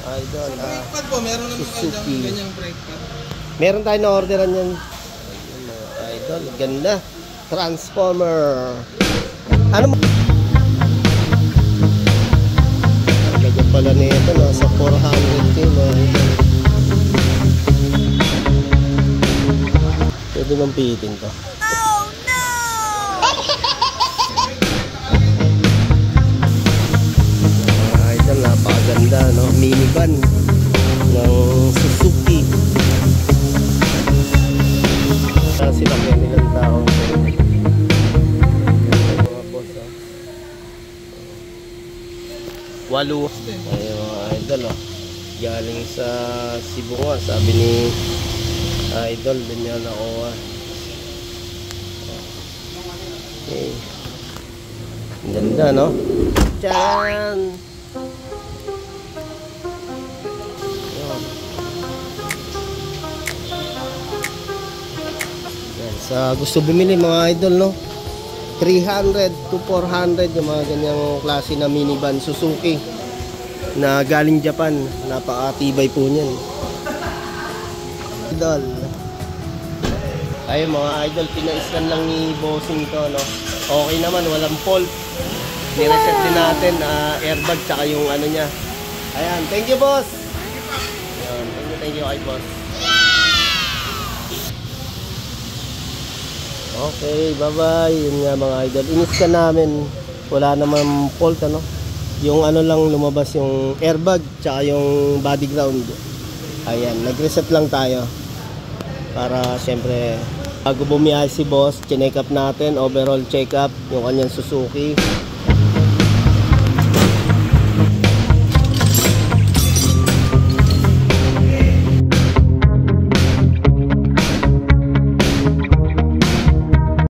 idol. Sa brake pad po, meron naman kayo dyan ganyang brake pad. Meron tayo na orderan yan. Ayun, mga idol. Ganda. Transformer. Ano mo? Ganyan pala nito. Nasa 400k mga idol. Pwede bang pihitin to? Oh no! Mga idol, napakaganda, no? Minivan ng Suzuki. Sila kaya nilang tao. Mga boss, oh. Walo. Ayun mga idol, oh. Galing sa Cebu nga, sabi ni idol din yan ako. Okay. Ganda, no? Tcharan! Yan. Sa gusto bumili mga idol, no? 300 to 400 yung mga ganyang klase na minivan Suzuki na galing Japan. Napakatibay po niyan. Idol. Ayun mga idol, pina-scan lang ni bossing to, no? Okay naman, walang fault. Ni-reset din natin airbag tsaka yung ano niya. Ayan, thank you boss. Ayan, thank you kay boss. Okay, bye-bye. Yun nga mga idol, in-scan namin, wala namang fault, ano? Yung ano lang lumabas, yung airbag tsaka yung body ground. Ayan, nag-reset lang tayo para syempre bago bumiyahe si boss, check up natin, overall check up yung kanyang Suzuki.